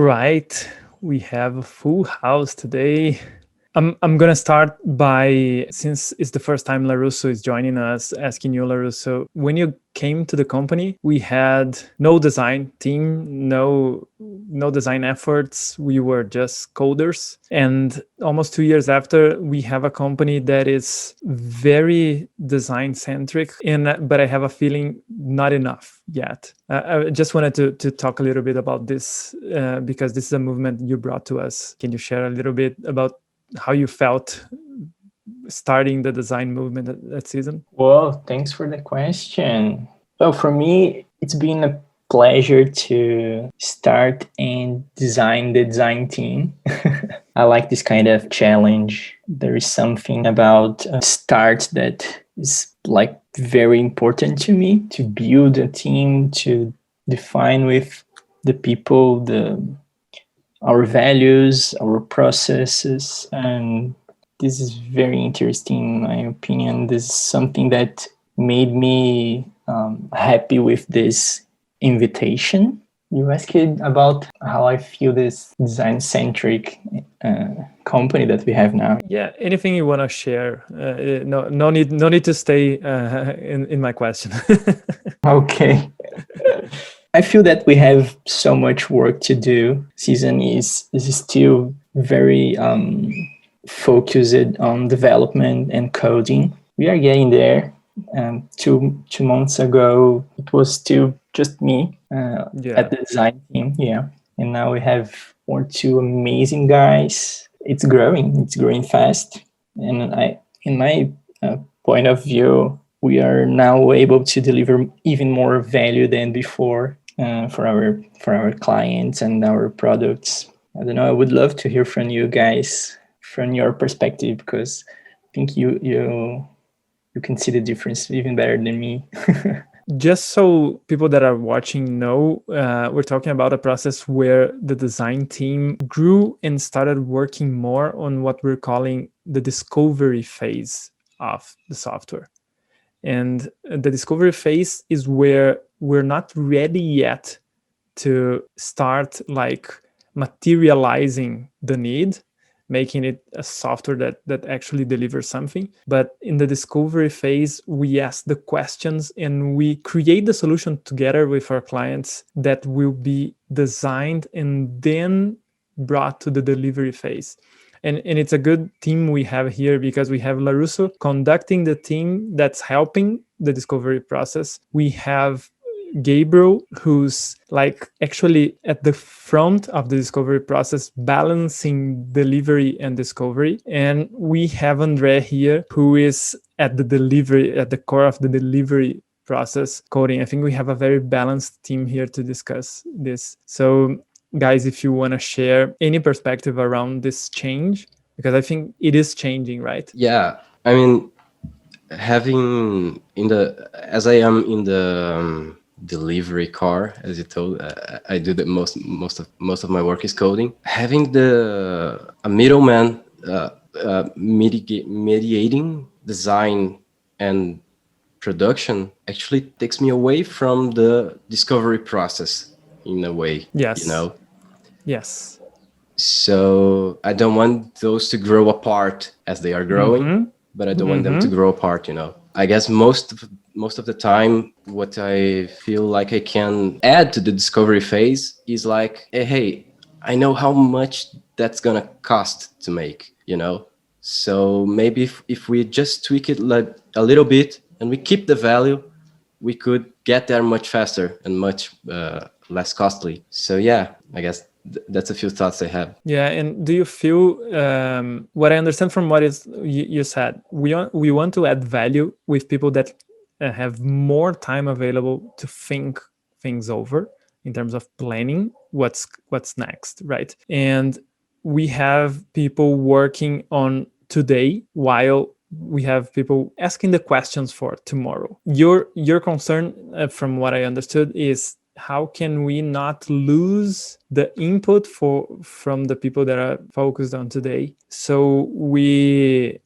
right, we have a full house today. I'm gonna start by, since it's the first time Larusso is joining us, asking you, Larusso, when you came to the company, we had no design team, no design efforts. We were just coders, and almost 2 years after, we have a company that is very design centric. But I have a feeling not enough yet. I just wanted to talk a little bit about this because this is a movement you brought to us. Can you share a little bit about how you felt starting the design movement that season? Well, thanks for the question. Well, for me, it's been a pleasure to start and design the design team. I like this kind of challenge. There is something about a start that is like very important to me, to build a team, to define with the people our values, our processes, and this is very interesting in my opinion. This is something that made me happy with this invitation. You asked about how I feel this design-centric company that we have now. Yeah, anything you want to share? No need to stay in my question. Okay. I feel that we have so much work to do. Season is still very focused on development and coding. We are getting there. 2 months ago, it was still just me at the design team. Yeah, and now we have 2 amazing guys. It's growing fast, and in my point of view, we are now able to deliver even more value than before for our clients and our products. I don't know. I would love to hear from you guys, from your perspective, because I think you can see the difference even better than me. Just so people that are watching know, we're talking about a process where the design team grew and started working more on what we're calling the discovery phase of the software. And the discovery phase is where we're not ready yet to start like materializing the need, making it a software that actually delivers something. But in the discovery phase, we ask the questions and we create the solution together with our clients that will be designed and then brought to the delivery phase. And it's a good team we have here because we have Larusso conducting the team that's helping the discovery process. We have Gabriel, who's like actually at the front of the discovery process, balancing delivery and discovery. And we have Andre here, who is at the core of the delivery process, coding. I think we have a very balanced team here to discuss this. So guys, if you want to share any perspective around this change, because I think it is changing, right? Yeah, I mean, as I am in the delivery car, as you told, I do the most of my work is coding. Having a middleman mediating design and production actually takes me away from the discovery process in a way. Yes. You know. Yes. So I don't want those to grow apart as they are growing, but I don't want them to grow apart, you know. I guess most of the time, what I feel like I can add to the discovery phase is like, hey, I know how much that's gonna cost to make, you know. So maybe if we just tweak it like a little bit and we keep the value, we could get there much faster and much less costly. So yeah, I guess that's a few thoughts I have. Yeah, and do you feel what I understand from what you said? We want to add value with people that have more time available to think things over in terms of planning what's next, right? And we have people working on today while we have people asking the questions for tomorrow. Your concern, from what I understood, is how can we not lose the input from the people that are focused on today, so we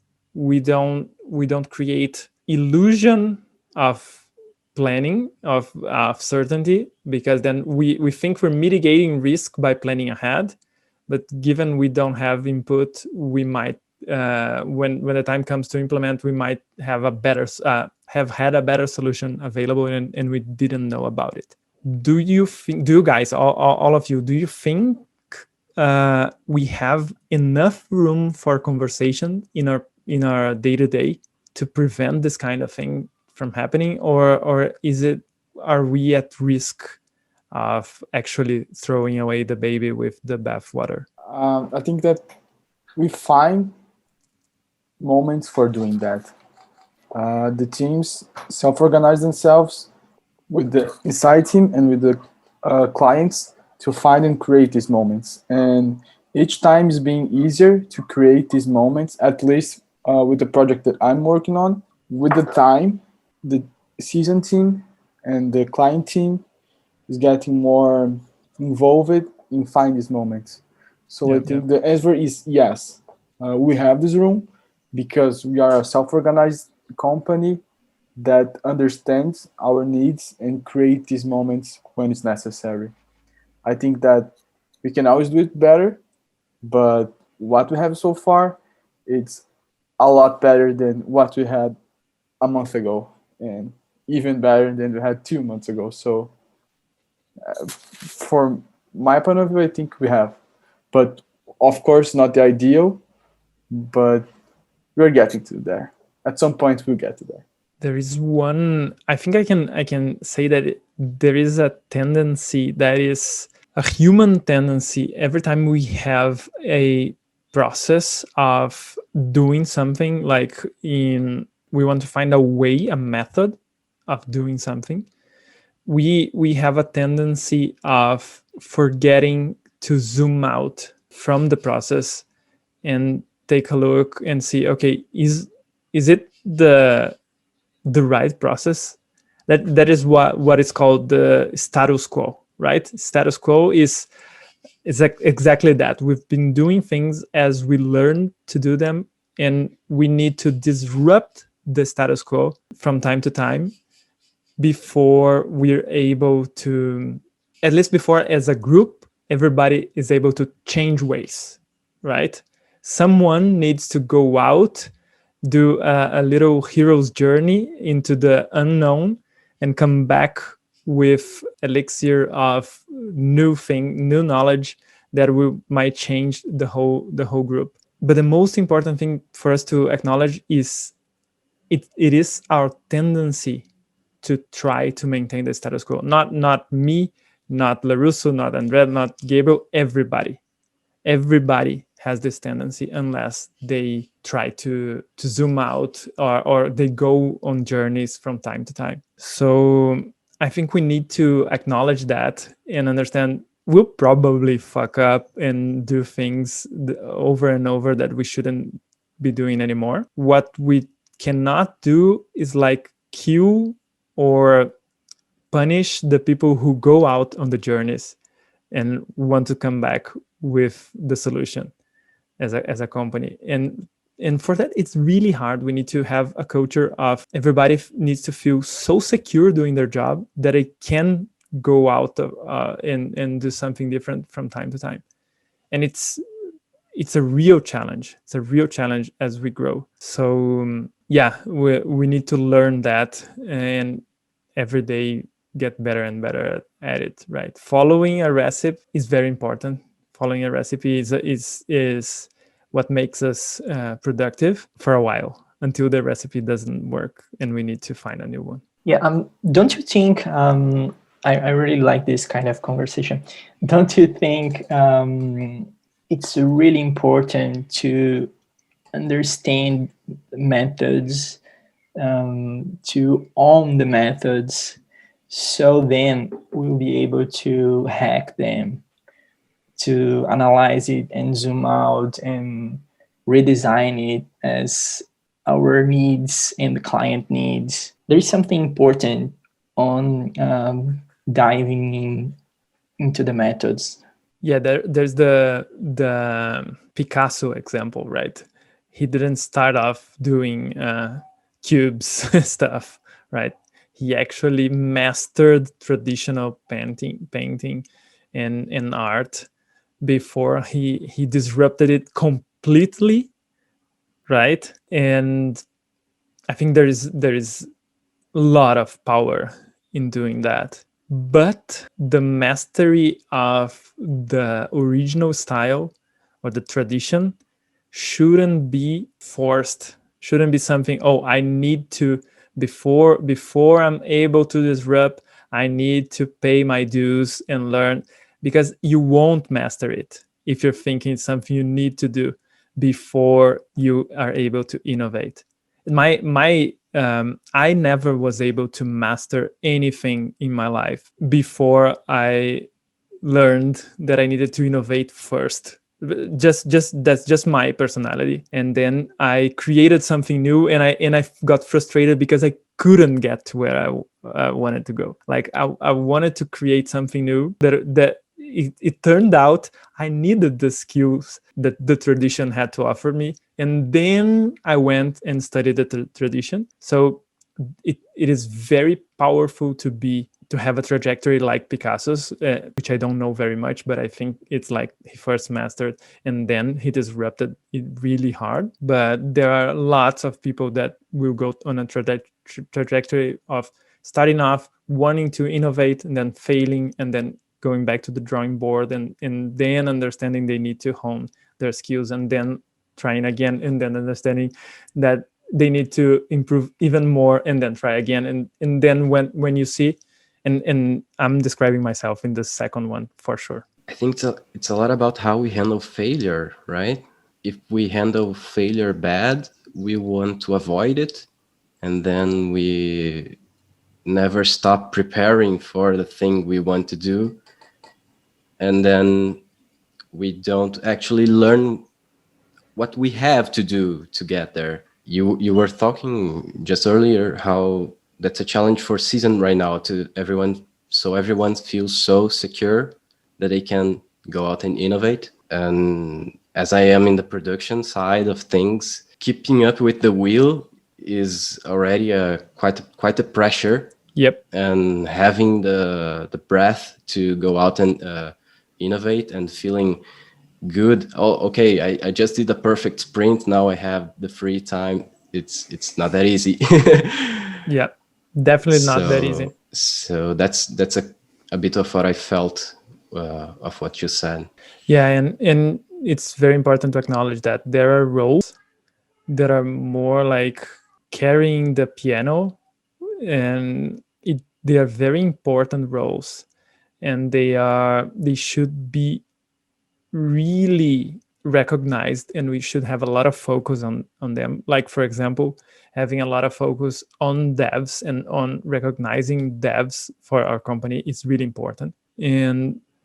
don't create illusion of planning of certainty, because then we think we're mitigating risk by planning ahead, but given we don't have input, we might when the time comes to implement, we might have had a better solution available, and we didn't know about it. Do you guys, all of you, do you think we have enough room for conversation in our day-to-day to prevent this kind of thing from happening, or are we at risk of actually throwing away the baby with the bathwater? I think that we find moments for doing that. The teams self-organize themselves with the inside team and with the clients to find and create these moments. And each time is being easier to create these moments, at least with the project that I'm working on. With the time, the season team and the client team is getting more involved in finding these moments. So I think the answer is yes. We have this room because we are a self-organized company that understands our needs and create these moments when it's necessary. I think that we can always do it better, but what we have so far, it's a lot better than what we had a month ago, and even better than we had 2 months ago. So for my point of view, I think we have, but of course not the ideal, but we're getting to there. At some point we'll get to there. There is one, I think I can say that there is a tendency that is a human tendency every time we have a process of doing something, like we want to find a way, a method of doing something. We have a tendency of forgetting to zoom out from the process and take a look and see, okay, is it the right process? That is what is called the status quo, right? Status quo is exactly that. We've been doing things as we learn to do them, and we need to disrupt the status quo from time to time before we're able to, at least before as a group, everybody is able to change ways, right? Someone needs to go out, do a little hero's journey into the unknown, and come back with elixir of new knowledge that might change the whole group. But the most important thing for us to acknowledge is it is our tendency to try to maintain the status quo. Not me, not Larusso, not Andre, not Gabriel, everybody has this tendency, unless they try to zoom out or they go on journeys from time to time. So I think we need to acknowledge that and understand we'll probably fuck up and do things over and over that we shouldn't be doing anymore. What we cannot do is like cue or punish the people who go out on the journeys and want to come back with the solution as a company. And for that, it's really hard. We need to have a culture of everybody needs to feel so secure doing their job that it can go out and do something different from time to time. And it's a real challenge. It's a real challenge as we grow. So yeah, we need to learn that and every day get better and better at it, right? Following a recipe is very important. Following a recipe is what makes us productive for a while, until the recipe doesn't work and we need to find a new one. Yeah. Don't you think? I really like this kind of conversation. Don't you think it's really important to understand methods, to own the methods, so then we'll be able to hack them, to analyze it and zoom out and redesign it as our needs and the client needs. There's something important on diving into the methods. Yeah, there's the Picasso example, right? He didn't start off doing cubes stuff, right? he actually mastered traditional painting and art before he disrupted it completely, right? And I think there is a lot of power in doing that. But the mastery of the original style or the tradition shouldn't be forced, shouldn't be something, oh, I need to, before I'm able to disrupt, I need to pay my dues and learn, because you won't master it if you're thinking it's something you need to do before you are able to innovate. I never was able to master anything in my life before I learned that I needed to innovate first. Just that's just my personality. And then I created something new, and I got frustrated because I couldn't get to where I wanted to go. Like I wanted to create something new that it turned out I needed the skills that the tradition had to offer me. And then I went and studied the tradition. So it is very powerful to have a trajectory like Picasso's, which I don't know very much, but I think it's like he first mastered and then he disrupted it really hard. But there are lots of people that will go on a trajectory of starting off wanting to innovate and then failing and then going back to the drawing board and then understanding they need to hone their skills and then trying again and then understanding that they need to improve even more and then try again. And then when you see, and I'm describing myself in the second one for sure. I think it's a lot about how we handle failure, right? If we handle failure bad, we want to avoid it, and then we never stop preparing for the thing we want to do, and then we don't actually learn what we have to do to get there. You were talking just earlier how that's a challenge for season right now to everyone, so everyone feels so secure that they can go out and innovate. And as I am in the production side of things, keeping up with the wheel is already quite a pressure. Yep. And having the breath to go out and innovate and feeling good. Oh, okay, I just did a perfect sprint. Now I have the free time. It's not that easy. Yeah, definitely not that easy. So that's a bit of what I felt of what you said. Yeah, and it's very important to acknowledge that there are roles that are more like carrying the piano, and they are very important roles, and they should be really recognized, and we should have a lot of focus on them. Like, for example, having a lot of focus on devs and on recognizing devs for our company is really important.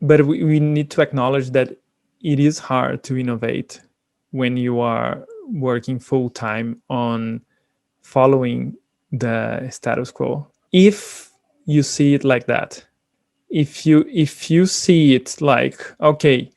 But we need to acknowledge that it is hard to innovate when you are working full time on following the status quo. If you see it like that, if you see it like, okay,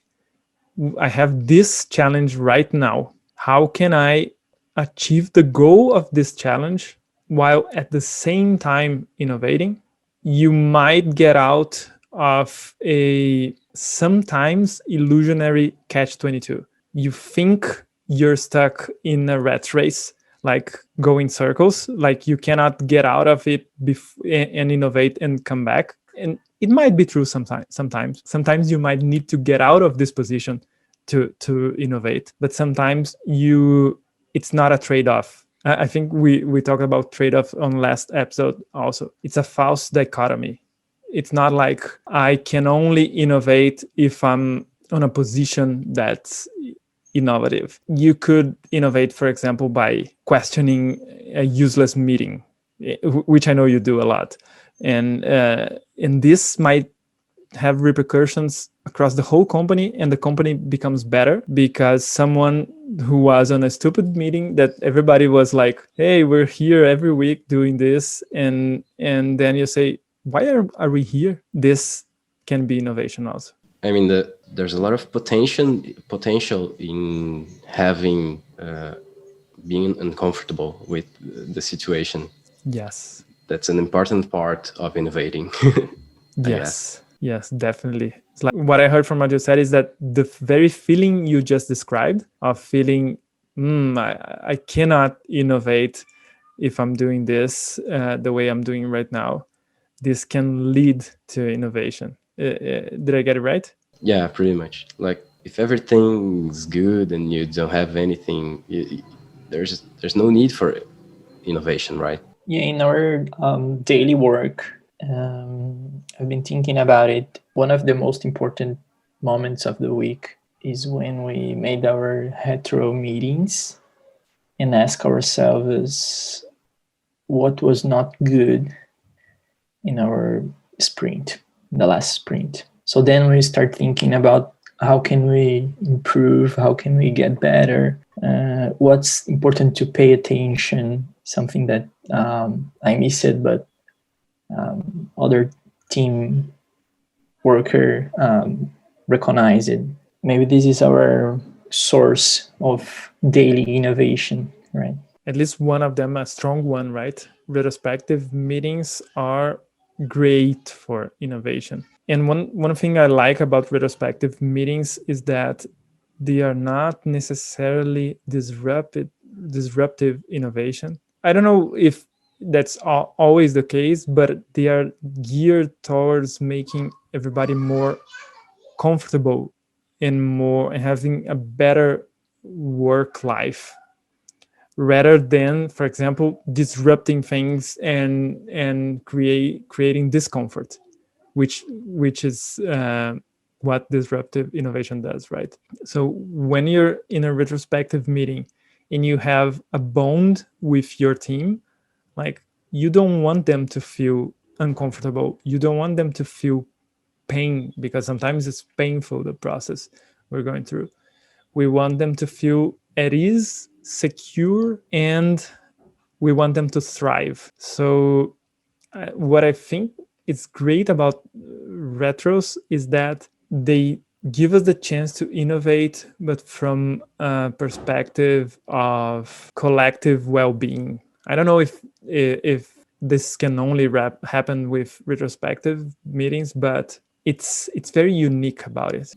I have this challenge right now, how can I achieve the goal of this challenge while at the same time innovating? You might get out of a sometimes illusionary catch-22. You think you're stuck in a rat race, like going circles, like you cannot get out of it and innovate and come back. And it might be true sometimes you might need to get out of this position to innovate, but sometimes it's not a trade-off. I think we talked about trade-off on last episode also. It's a false dichotomy. It's not like I can only innovate if I'm on a position that's innovative. You could innovate, for example, by questioning a useless meeting, which I know you do a lot. And this might have repercussions across the whole company, and the company becomes better because someone who was on a stupid meeting that everybody was like, hey, we're here every week doing this, and then you say, why are we here? This can be innovation also. I mean, there's a lot of potential in having being uncomfortable with the situation. Yes. that's an important part of innovating. Yes, yes, definitely. It's like what I heard from what you said is that the very feeling you just described of feeling, I cannot innovate if I'm doing this the way I'm doing right now. This can lead to innovation. Did I get it right? Yeah, pretty much. Like if everything's good and you don't have anything, there's no need for innovation, right? Yeah, in our daily work, I've been thinking about it. One of the most important moments of the week is when we made our hetero meetings and ask ourselves what was not good in our sprint, the last sprint. So then we start thinking about how can we improve, how can we get better, what's important to pay attention, something that I missed, but other team worker recognize it. Maybe this is our source of daily innovation, right? At least one of them, a strong one, right? Retrospective meetings are great for innovation. And one thing I like about retrospective meetings is that they are not necessarily disruptive innovation. I don't know if that's always the case, but they are geared towards making everybody more comfortable and having a better work life, rather than, for example, disrupting things and creating discomfort, which is what disruptive innovation does, right? So when you're in a retrospective meeting and you have a bond with your team, like, you don't want them to feel uncomfortable, you don't want them to feel pain, because sometimes it's painful, the process we're going through. We want them to feel at ease, secure, and we want them to thrive. So what I think is great about retros is that they give us the chance to innovate, but from a perspective of collective well-being. I don't know if this can only happen with retrospective meetings, but it's very unique about it.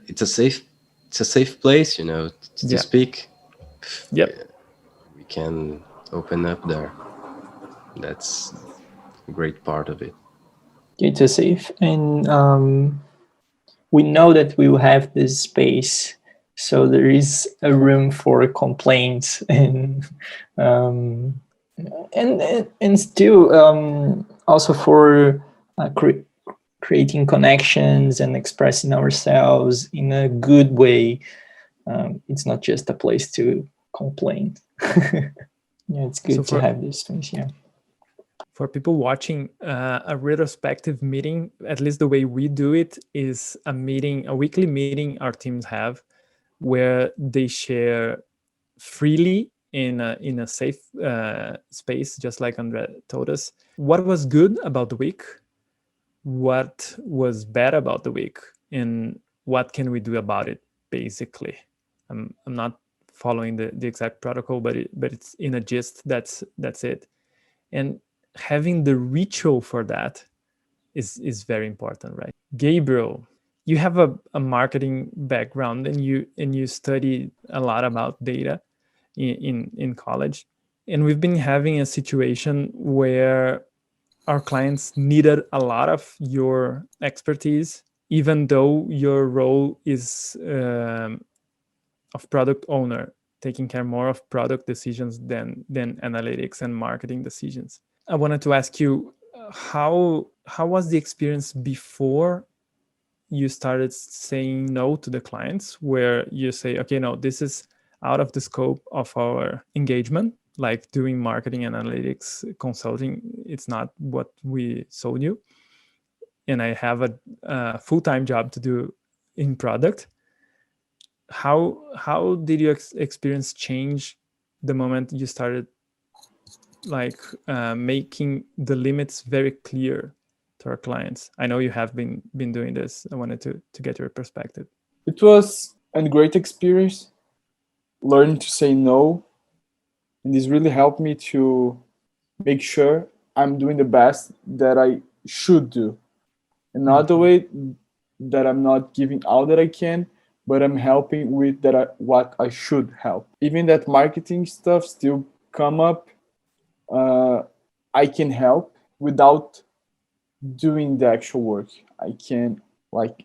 It's a safe place, to speak. Yep. We can open up there. That's a great part of it. It's a safe, and we know that we will have this space, so there is a room for complaints and still also for creating connections and expressing ourselves in a good way. It's not just a place to complain. Yeah, it's good to have this space. Yeah. For people watching, a retrospective meeting, at least the way we do it, is a weekly meeting our teams have, where they share freely in a safe space, just like Andre told us, what was good about the week, what was bad about the week, and what can we do about it, basically. I'm not following the exact protocol, but it's in a gist. That's it. And having the ritual for that is very important, right? Gabriel, you have a marketing background, and you study a lot about data in college, and we've been having a situation where our clients needed a lot of your expertise, even though your role is of product owner, taking care more of product decisions than analytics and marketing decisions. I wanted to ask you, how was the experience before you started saying no to the clients, where you say, okay, no, this is out of the scope of our engagement, like doing marketing and analytics consulting, it's not what we sold you, and I have a full-time job to do in product. How did your experience change the moment you started, like, making the limits very clear to our clients? I know you have been doing this. I wanted to get your perspective. It was a great experience learning to say no, and this really helped me to make sure I'm doing the best that I should do. Another way that I'm not giving all that I can, but I'm helping with what I should help. Even that marketing stuff still come up, I can help without doing the actual work. I can like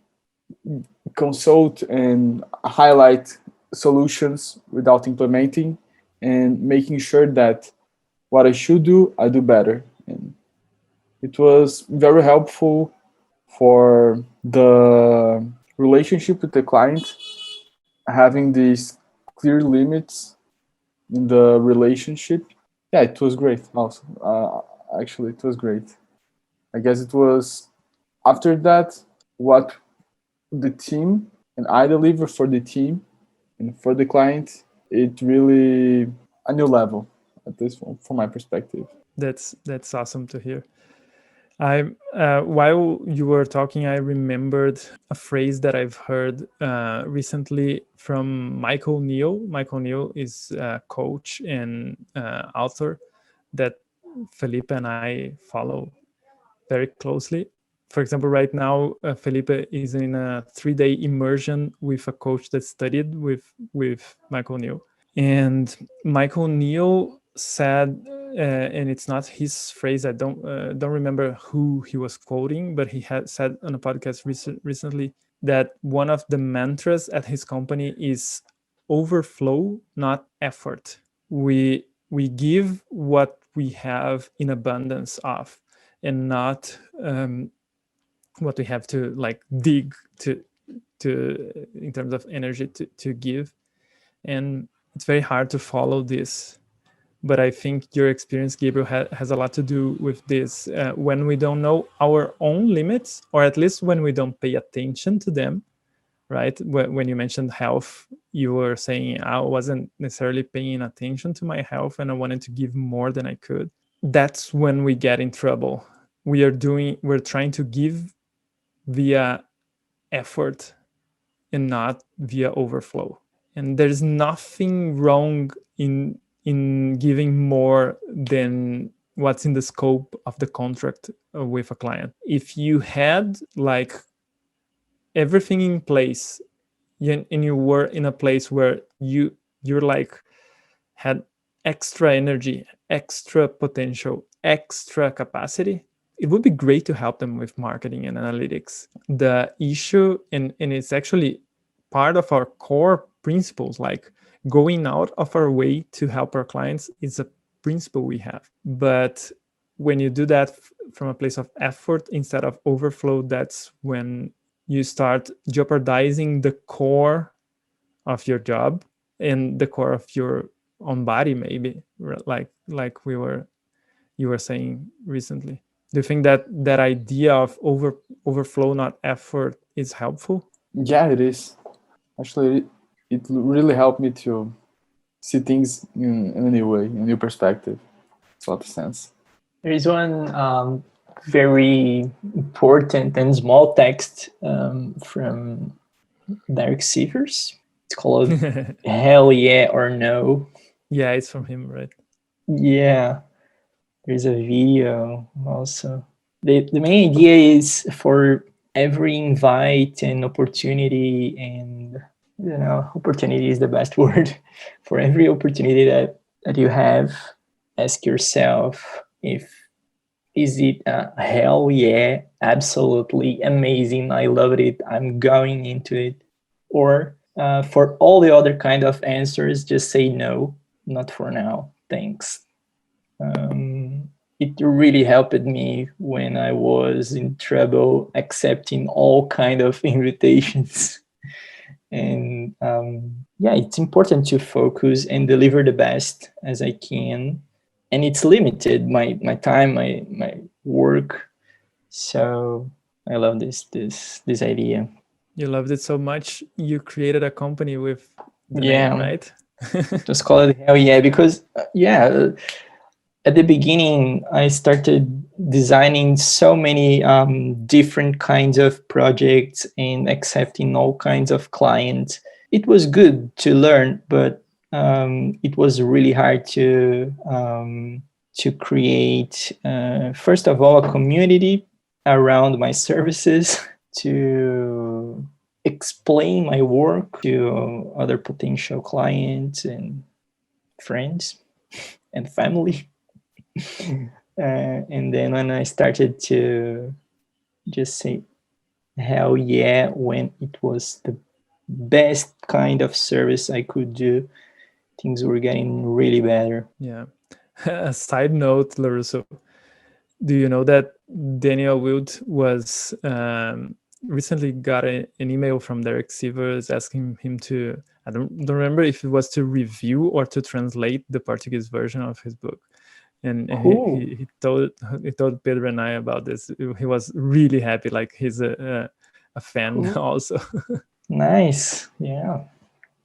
consult and highlight solutions without implementing, and making sure that what I should do, I do better. And it was very helpful for the relationship with the client, having these clear limits in the relationship. Yeah, it was great. Also, actually, it was great. I guess it was after that what the team and I deliver for the team and for the client. It really a new level, at least from my perspective. That's awesome to hear. I while you were talking, I remembered a phrase that I've heard recently from Michael Neal. Michael Neal is a coach and author that Felipe and I follow very closely. For example, right now, Felipe is in a 3-day immersion with a coach that studied with Michael Neal. And Michael Neal said, and it's not his phrase. I don't remember who he was quoting, but he had said on a podcast recently that one of the mantras at his company is overflow, not effort. We give what we have in abundance of, and not what we have to like dig to in terms of energy to give. And it's very hard to follow this, but I think your experience, Gabriel, has a lot to do with this. When we don't know our own limits, or at least when we don't pay attention to them, right? When you mentioned health, you were saying I wasn't necessarily paying attention to my health and I wanted to give more than I could. That's when we get in trouble. We're trying to give via effort and not via overflow. And there's nothing wrong in giving more than what's in the scope of the contract with a client. If you had like everything in place, and you were in a place where you're like had extra energy, extra potential, extra capacity, it would be great to help them with marketing and analytics. The issue, and it's actually part of our core principles, like going out of our way to help our clients is a principle we have. But when you do that from a place of effort instead of overflow, that's when you start jeopardizing the core of your job and the core of your own body, maybe, like you were saying recently. Do you think that idea of overflow, not effort, is helpful? Yeah, it is. Actually, it really helped me to see things in a new way, in a new perspective. It's a lot of sense. There is one very important and small text from Derek Sivers. It's called Hell Yeah or No. Yeah, it's from him, right? Yeah. There's a video also. The main idea is for every invite and opportunity, and opportunity is the best word. For every opportunity that you have, ask yourself is it a hell yeah, absolutely amazing, I loved it, I'm going into it, or for all the other kind of answers, just say no, not for now, thanks. It really helped me when I was in trouble accepting all kind of invitations. And it's important to focus and deliver the best as I can. And it's limited, my time, my work. So I love this idea. You loved it so much, you created a company with the Yeah, name, right? just call it Hell Yeah, because at the beginning, I started designing so many different kinds of projects and accepting all kinds of clients. It was good to learn, but it was really hard to to create, first of all, a community around my services, to explain my work to other potential clients and friends and family. And then when I started to just say, hell yeah, when it was the best kind of service I could do, things were getting really better. Yeah. A side note, Larusso, do you know that Daniel Wild was recently got an email from Derek Sivers asking him to, I don't remember if it was to review or to translate the Portuguese version of his book. And Cool. he told Pedro and I about this. He was really happy, like he's a fan Cool. also. Nice. Yeah,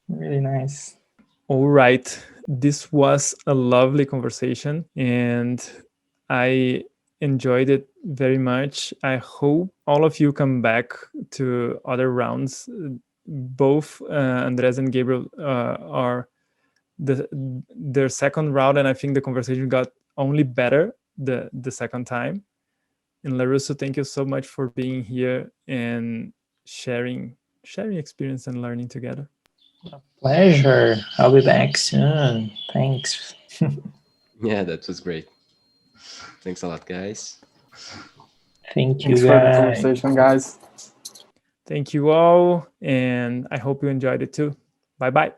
really nice. All right. This was a lovely conversation and I enjoyed it very much. I hope all of you come back to other rounds. Both Andres and Gabriel are their second round, and I think the conversation got only better the second time. And Larusso, thank you so much for being here and sharing experience and learning together. Pleasure. I'll be back soon. Thanks. Yeah, that was great. Thanks a lot, guys. Thank you, Thanks for the guys. conversation, guys. Thank you all, and I hope you enjoyed it too. Bye-bye.